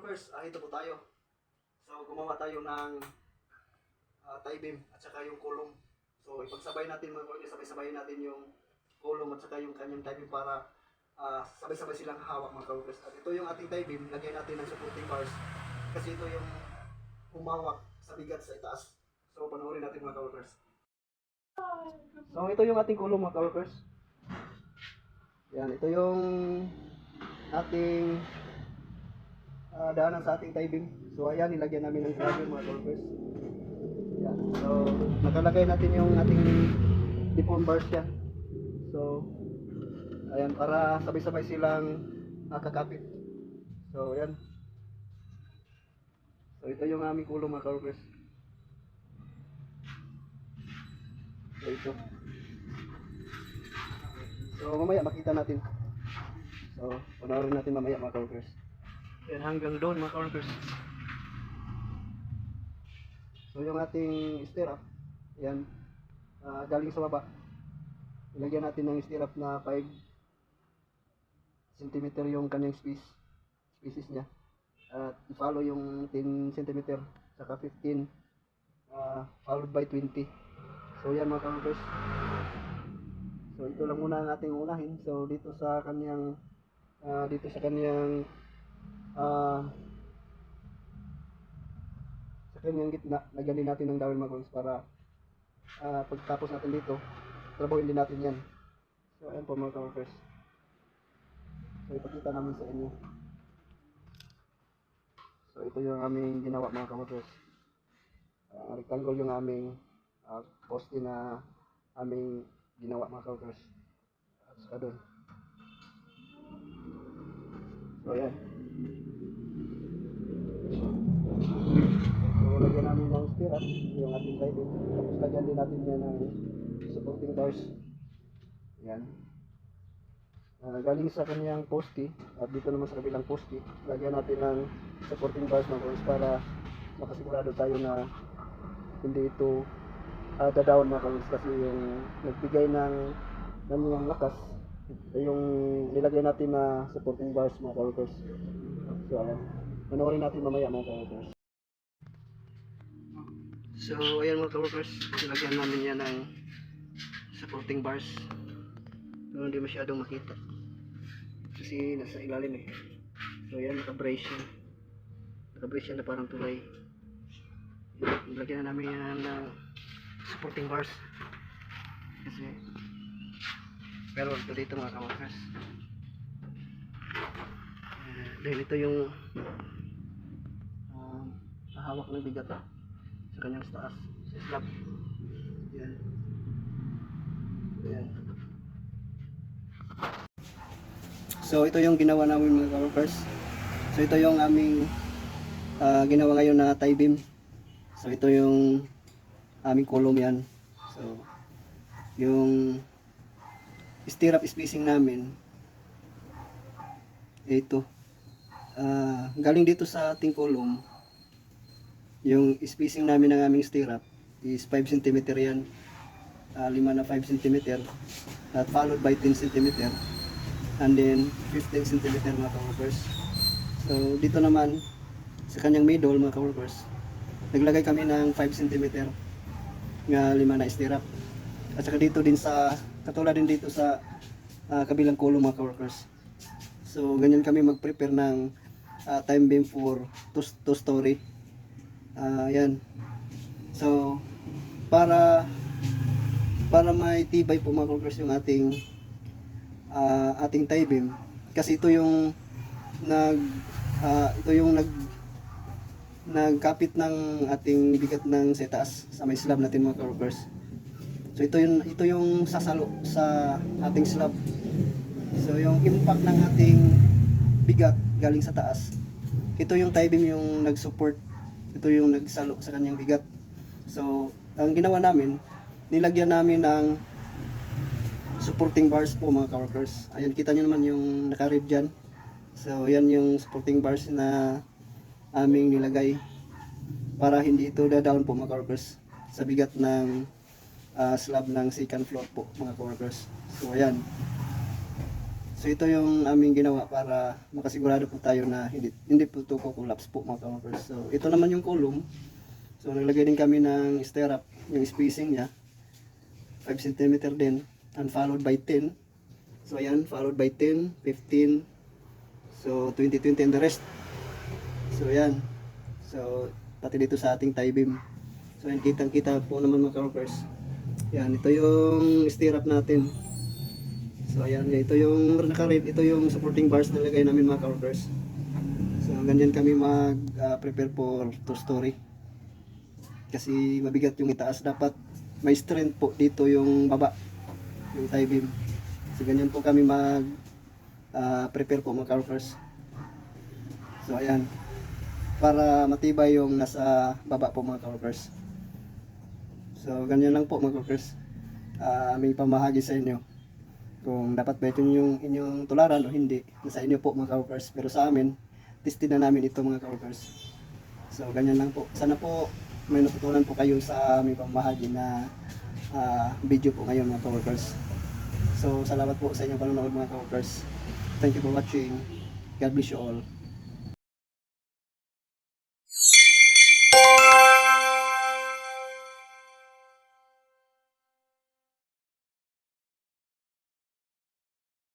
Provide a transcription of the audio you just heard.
ka-workers, ito po tayo. So, gumawa tayo ng tie beam at saka yung column. So, ipagsabay natin mga ka-workers, sabay-sabay natin yung column at saka yung kanyang tie beam para sabay-sabay silang hawak mga ka-workers. At ito yung ating tie beam, lagyan natin ng supporting bars kasi ito yung humawak sa bigat sa itaas. So, panoorin natin mga ka-workers. So, ito yung ating column mga ka-workers. Yan, ito yung ating daanan sa ating tie beam. So ayan, nilagyan namin ng grabber mga ka-workers. Yan. So nakalagay natin yung ating deform bars yan. So ayan, para sabay-sabay silang kakapit. So ayan. So ito yung aming kulong mga ka-workers. So ito. So mamaya makita natin. So panoorin natin mamaya mga ka-workers. Yan, hanggang doon mga ka-workers. So yung ating stirrup, yan, galing sa baba. Ilagyan natin ng stirrup na 5 cm yung kanyang species niya. At i-follow yung 10 cm, saka 15, followed by 20. So yan mga ka-workers. So ito lang muna ang ating unahin. So dito sa kanyang sa kanyang gitna, lagyan din natin ng dowel mga ka-workers para pagtapos natin dito, trabahuin din natin yan. So ayan po mga ka-workers. So ipakita namin sa inyo. So ito yung aming ginawa mga ka-workers. Rectangle yung aming poste na aming ginawa mga ka-workers. At saka doon. So ayan. So lagyan namin ng stirrup yung ating tie beam. Tapos lagyan din natin yan ng supporting bars. Yan. Galing sa kanyang poste at dito naman sa kabilang poste, lagyan natin ng supporting bars mga ka-workers para makasigurado tayo na hindi ito down mga ka-workers, kasi yung nagbigay ng yung lakas yung nilagay natin na supporting bars mga ka-workers. So ayan, panoorin natin mamaya mga ka-workers. So ayan mga ka-workers, nilagyan namin yan ng supporting bars. So, hindi masyadong makita kasi nasa ilalim eh. So ayan, naka-brace siya na parang tulay. Nilagyan na namin yan ng supporting bars kasi pero ito dito mga ka-workers. Dahil ito yung hawak ng bigat sa kanyang taas sa slab. Yan. Yan. So ito yung ginawa namin mga ka-workers. So ito yung aming ginawa ngayon na tie beam. So ito yung aming column yan. So yung stirrup spacing namin ito. Galing dito sa ating column. Yung spacing namin ng aming stirrup is 5 cm yan. 5 na 5 cm at followed by 10 cm and then 15 cm mga ka-workers. So dito naman sa kanyang middle mga ka-workers, naglagay kami ng 5 cm nga 5 na stirrup. At saka dito din sa katulad din dito sa kabilang column mga ka-workers. So ganyan kami mag-prepare ng time beam for 2 story. Yan. So para may tibay po mga ka-workers yung ating tie beam, kasi ito yung nagkapit ng ating bigat ng setas sa may slab natin mga ka-workers. So ito yung sasalo sa ating slab. So yung impact ng ating bigat galing sa taas, ito yung tie beam yung nag-support, ito yung nagsalo sa kanyang bigat. So ang ginawa namin, nilagyan namin ng supporting bars po mga ka-workers. Ayan, kita nyo naman yung naka-rib dyan. So yan yung supporting bars na aming nilagay para hindi ito down po mga ka-workers sa bigat ng slab ng second floor po mga ka-workers. So ayan. So ito yung aming ginawa para makasigurado po tayo na hindi po ito collapse po mga ka-workers. So ito naman yung column. So naglagay din kami ng stirrup, yung spacing niya 5 cm din, and followed by 10. So ayan, followed by 10, 15, so 20, 20 and the rest. So ayan, so pati dito sa ating tie beam. So ayan, kitang kita po naman mga ka-workers. Yan, ito yung stirrup natin. So ayan, ito yung naka-red, ito yung supporting bars na nilagay namin mga ka-workers. So ganyan kami mag-prepare for two-story. Kasi mabigat yung itaas, dapat may strength po dito yung baba, yung tie beam. So ganyan po kami mag-prepare po mga ka-workers. So ayan, para matibay yung nasa baba po mga ka-workers. So ganyan lang po mga ka-workers. May pamahagi sa inyo kung dapat ba ito yung inyong tularan o hindi, nasa inyo po mga ka-workers. Pero sa amin, tested na namin ito mga ka-workers. So ganyan lang po. Sana po may natutunan po kayo sa aming pamahagi na video po ngayon mga ka-workers. So salamat po sa inyong panonood mga ka-workers. Thank you for watching. God bless you all.